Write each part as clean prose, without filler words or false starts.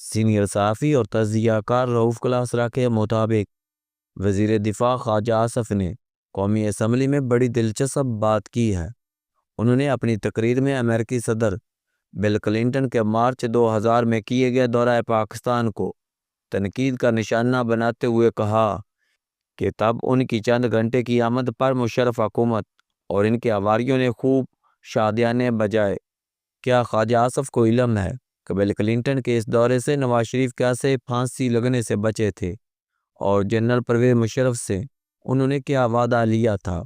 Senior صحافی اور تجزیہ کار رؤف کلاسرا کے مطابق وزیر دفاع خواجہ آصف نے قومی اسمبلی میں بڑی دلچسپ بات کی ہے۔ انہوں نے اپنی تقریر میں امریکی صدر بل کلنٹن کے مارچ 2000 میں کیے گئے دورہ پاکستان کو تنقید کا نشانہ بناتے ہوئے کہا کہ تب ان کی چند گھنٹے کی آمد پر مشرف حکومت اور ان کے حواریوں نے خوب شادیانے بجائے۔ کیا خواجہ آصف کو علم ہے کہ بل کلنٹن کے اس دورے سے نواز شریف کیسے پھانسی لگنے سے بچے تھے اور جنرل پرویز مشرف سے انہوں نے کیا وعدہ لیا تھا؟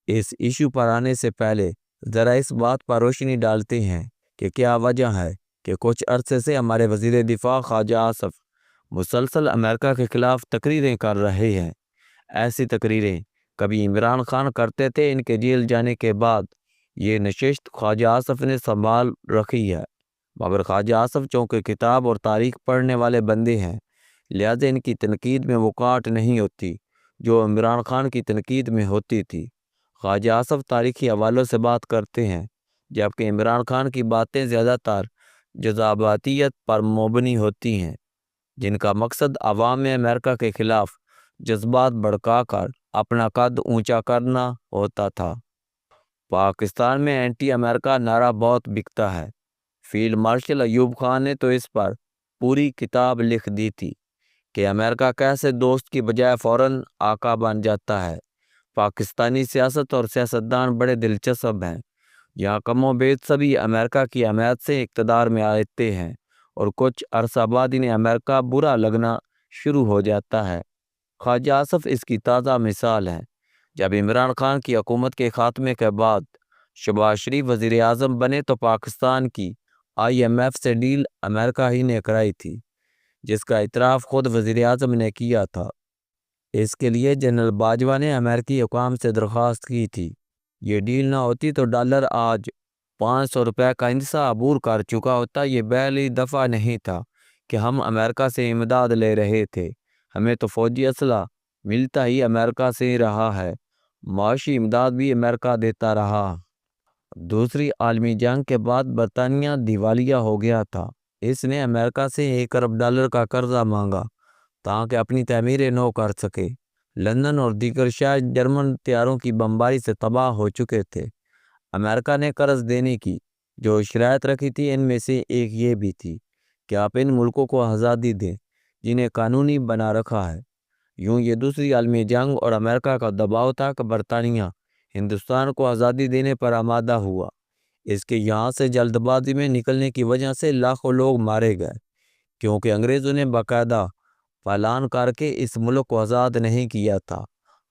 اس ایشو پر آنے سے پہلے ذرا اس بات پر روشنی ڈالتے ہیں کہ کیا وجہ ہے کہ کچھ عرصے سے ہمارے وزیر دفاع خواجہ آصف مسلسل امریکہ کے خلاف تقریریں کر رہے ہیں۔ ایسی تقریریں کبھی عمران خان کرتے تھے، ان کے جیل جانے کے بعد یہ نشست خواجہ آصف نے سنبھال رکھی ہے، مگر خواجہ آصف چونکہ کتاب اور تاریخ پڑھنے والے بندے ہیں، لہذا ان کی تنقید میں وہ کاٹ نہیں ہوتی جو عمران خان کی تنقید میں ہوتی تھی۔ خواجہ آصف تاریخی حوالوں سے بات کرتے ہیں، جبکہ عمران خان کی باتیں زیادہ تر جذباتیت پر مبنی ہوتی ہیں، جن کا مقصد عوام میں امریکہ کے خلاف جذبات بھڑکا کر اپنا قد اونچا کرنا ہوتا تھا۔ پاکستان میں اینٹی امریکہ نعرہ بہت بکتا ہے۔ فیلڈ مارشل ایوب خان نے تو اس پر پوری کتاب لکھ دی تھی کہ امریکہ کیسے دوست کی بجائے فوراً آقا بن جاتا ہے۔ پاکستانی سیاست اور سیاستدان بڑے دلچسپ ہیں۔ یہاں کم و بیش سبھی امریکہ کی حمایت سے اقتدار میں آتے ہیں اور کچھ عرصہ بعد انہیں امریکہ برا لگنا شروع ہو جاتا ہے۔ خواجہ آصف اس کی تازہ مثال ہے۔ جب عمران خان کی حکومت کے خاتمے کے بعد شہباز شریف وزیر اعظم بنے تو پاکستان کی IMF سے ڈیل امریکہ ہی نے کرائی تھی، جس کا اعتراف خود وزیر اعظم نے کیا تھا۔ اس کے لیے جنرل باجوہ نے امریکی حکام سے درخواست کی تھی۔ یہ ڈیل نہ ہوتی تو ڈالر آج 500 روپے کا انصاف عبور کر چکا ہوتا۔ یہ پہلی دفعہ نہیں تھا کہ ہم امریکہ سے امداد لے رہے تھے، ہمیں تو فوجی اسلحہ ملتا ہی امریکہ سے رہا ہے، معاشی امداد بھی امریکہ دیتا رہا۔ دوسری عالمی جنگ کے بعد برطانیہ دیوالیہ ہو گیا تھا۔ اس نے امریکہ سے $1 ارب کا قرضہ مانگا تاکہ اپنی تعمیریں نو کر سکے۔ لندن اور دیگر شہر جرمن طیاروں کی بمباری سے تباہ ہو چکے تھے۔ امریکہ نے قرض دینے کی جو شرائط رکھی تھی، ان میں سے ایک یہ بھی تھی کہ آپ ان ملکوں کو آزادی دیں جنہیں قانونی بنا رکھا ہے۔ یوں یہ دوسری عالمی جنگ اور امریکہ کا دباؤ تھا کہ برطانیہ ہندوستان کو آزادی دینے پر آمادہ ہوا۔ اس کے یہاں سے جلد بازی میں نکلنے کی وجہ سے لاکھوں لوگ مارے گئے، کیونکہ انگریزوں نے باقاعدہ پلان کر کے اس ملک کو آزاد نہیں کیا تھا۔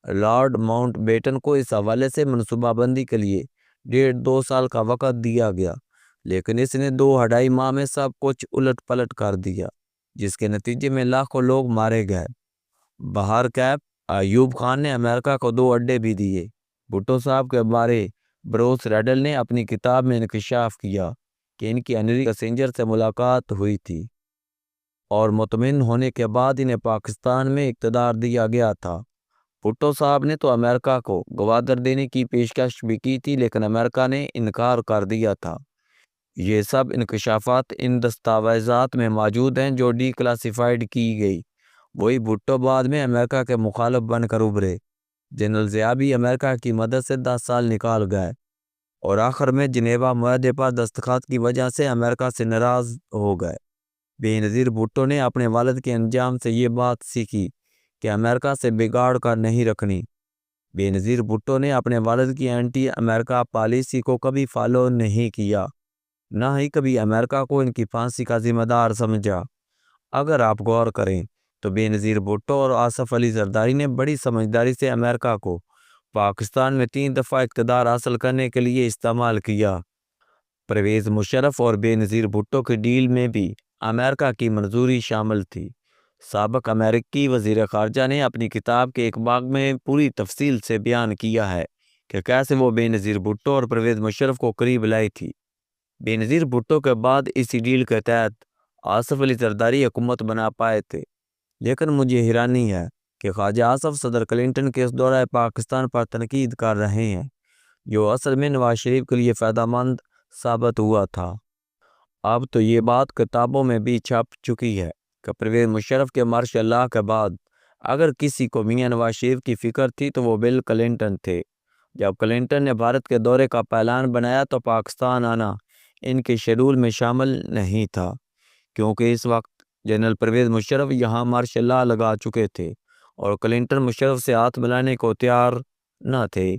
لارڈ ماؤنٹ بیٹن کو اس حوالے سے منصوبہ بندی کے لیے 1.5-2 سال کا وقت دیا گیا، لیکن اس نے 2-2.5 ماہ میں سب کچھ الٹ پلٹ کر دیا، جس کے نتیجے میں لاکھوں لوگ مارے گئے۔ بہرکیف ایوب خان نے امریکہ کو 2 اڈے بھی دیے۔ بھٹو صاحب کے بارے بروس ریڈل نے اپنی کتاب میں انکشاف کیا کہ ان کی ہنری کسنجر سے ملاقات ہوئی تھی اور مطمئن ہونے کے بعد انہیں پاکستان میں اقتدار دیا گیا تھا۔ بھٹو صاحب نے تو امریکہ کو گوادر دینے کی پیشکش بھی کی تھی، لیکن امریکہ نے انکار کر دیا تھا۔ یہ سب انکشافات ان دستاویزات میں موجود ہیں جو ڈی کلاسیفائیڈ کی گئی۔ وہی بھٹو بعد میں امریکہ کے مخالف بن کر ابھرے۔ جنرل ضیاء بھی امریکہ کی مدد سے 10 سال نکال گئے اور آخر میں جنیوا معاہدے پر دستخط کی وجہ سے امریکہ سے ناراض ہو گئے۔ بے نظیر بھٹو نے اپنے والد کے انجام سے یہ بات سیکھی کہ امریکہ سے بگاڑ کر نہیں رکھنی۔ بے نظیر بھٹو نے اپنے والد کی اینٹی امریکہ پالیسی کو کبھی فالو نہیں کیا، نہ ہی کبھی امریکہ کو ان کی پھانسی کا ذمہ دار سمجھا۔ اگر آپ غور کریں تو بے نظیر بھٹو اور آصف علی زرداری نے بڑی سمجھداری سے امریکہ کو پاکستان میں 3 دفعہ اقتدار حاصل کرنے کے لیے استعمال کیا۔ پرویز مشرف اور بے نظیر بھٹو کی ڈیل میں بھی امریکہ کی منظوری شامل تھی۔ سابق امریکی وزیر خارجہ نے اپنی کتاب کے ایک باب میں پوری تفصیل سے بیان کیا ہے کہ کیسے وہ بے نظیر بھٹو اور پرویز مشرف کو قریب لائی تھی۔ بے نظیر بھٹو کے بعد اسی ڈیل کے تحت آصف علی زرداری حکومت بنا پائے تھے، لیکن مجھے حیرانی ہے کہ خواجہ آصف صدر کلنٹن کے اس دورہ پاکستان پر تنقید کر رہے ہیں جو اصل میں نواز شریف کے لیے فائدہ مند ثابت ہوا تھا۔ اب تو یہ بات کتابوں میں بھی چھپ چکی ہے کہ پرویز مشرف کے ماشاء اللہ کے بعد اگر کسی کو میاں نواز شریف کی فکر تھی تو وہ بل کلنٹن تھے۔ جب کلنٹن نے بھارت کے دورے کا اعلان بنایا تو پاکستان آنا ان کے شیڈول میں شامل نہیں تھا، کیونکہ اس وقت جنرل پرویز مشرف یہاں مارشل لا لگا چکے تھے اور کلنٹن مشرف سے ہاتھ ملانے کو تیار نہ تھے۔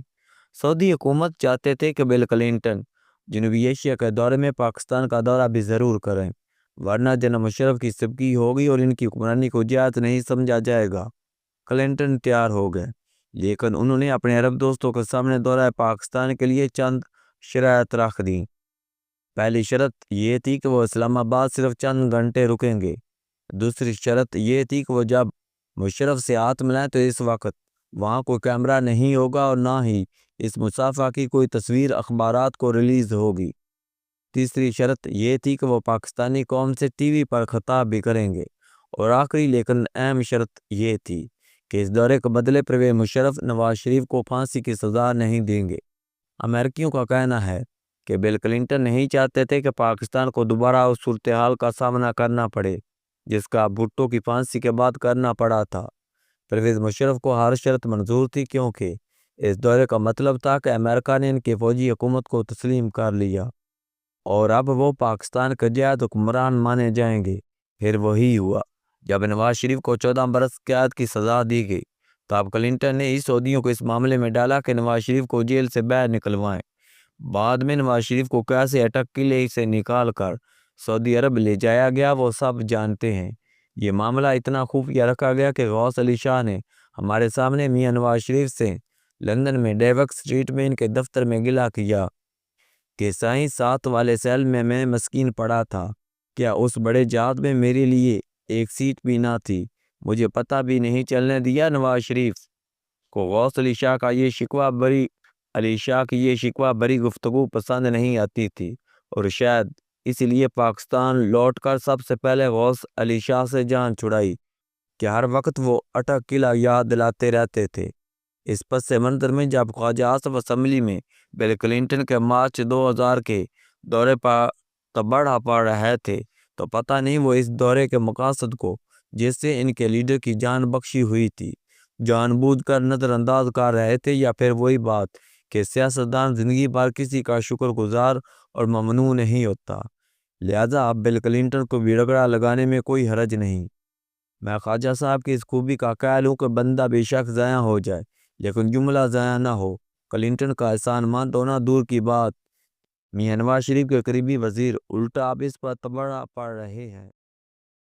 سعودی حکومت چاہتے تھے کہ بل کلنٹن جنوبی ایشیا کے دورے میں پاکستان کا دورہ بھی ضرور کریں، ورنہ جنرل مشرف کی سبکی ہوگی اور ان کی حکمرانی کو جائز نہیں سمجھا جائے گا۔ کلنٹن تیار ہو گئے، لیکن انہوں نے اپنے عرب دوستوں کے سامنے دورہ پاکستان کے لیے چند شرائط رکھ دیں۔ پہلی شرط یہ تھی کہ وہ اسلام آباد صرف چند گھنٹے رکیں گے۔ دوسری شرط یہ تھی کہ وہ جب مشرف سے ہاتھ ملائیں تو اس وقت وہاں کوئی کیمرہ نہیں ہوگا اور نہ ہی اس مصافحہ کی کوئی تصویر اخبارات کو ریلیز ہوگی۔ تیسری شرط یہ تھی کہ وہ پاکستانی قوم سے ٹی وی پر خطاب بھی کریں گے، اور آخری لیکن اہم شرط یہ تھی کہ اس دورے کے بدلے پرویز مشرف نواز شریف کو پھانسی کی سزا نہیں دیں گے۔ امریکیوں کا کہنا ہے کہ بل کلنٹن نہیں چاہتے تھے کہ پاکستان کو دوبارہ اس صورتحال کا سامنا کرنا پڑے جس کا بھٹو کی پھانسی کے بعد کرنا پڑا تھا۔ پرویز مشرف کو ہر شرط منظور تھی، کیونکہ اس دورے کا مطلب تھا کہ امریکہ نے ان کی فوجی حکومت کو تسلیم کر لیا اور اب وہ پاکستان کے جائز حکمران مانے جائیں گے۔ پھر وہی ہوا، جب نواز شریف کو 14 برس قید کی سزا دی گئی تو اب کلنٹن نے ہی سعودیوں کو اس معاملے میں ڈالا کہ نواز شریف کو جیل سے باہر نکلوائیں۔ بعد میں نواز شریف کو کیسے اٹک قلعے سے نکال کر سعودی عرب لے جایا گیا وہ سب جانتے ہیں۔ یہ معاملہ اتنا خفیہ رکھا گیا کہ غوث علی شاہ نے ہمارے سامنے میاں نواز شریف سے لندن میں ڈیوک سٹریٹ میں ان کے دفتر میں گلہ کیا کہ سائیں 7 والے سیل میں مسکین پڑا تھا، کیا اس بڑے جہاد میں میرے لیے ایک سیٹ بھی نہ تھی، مجھے پتہ بھی نہیں چلنے دیا۔ نواز شریف کو غوث علی شاہ کا یہ شکوہ بری گفتگو پسند نہیں آتی تھی، اور شاید اس لیے پاکستان لوٹ کر سب سے پہلے غوث علی شاہ سے جان چھڑائی کہ ہر وقت وہ اٹک قلعہ یاد دلاتے رہتے تھے۔ اس پس منظر میں جب خواجہ آصف اسمبلی میں بل کلنٹن کے مارچ 2000 کے دورے پر تبڑا پڑ رہے تھے تو پتہ نہیں وہ اس دورے کے مقاصد کو جس سے ان کے لیڈر کی جان بخشی ہوئی تھی جان بوجھ کر نظر انداز کر رہے تھے، یا پھر وہی بات کہ سیاستدان زندگی بھر کسی کا شکر گزار اور ممنون نہیں ہوتا، لہذا اب بل کلنٹن کو بھی رگڑا لگانے میں کوئی حرج نہیں۔ میں خواجہ صاحب کی اس خوبی کا قائل ہوں کہ بندہ بے شک ضائع ہو جائے لیکن جملہ ضائع نہ ہو۔ کلنٹن کا احسان مند ہونا دور کی بات، میاں نواز شریف کے قریبی وزیر الٹا اب اس پر تبڑا پڑ رہے ہیں۔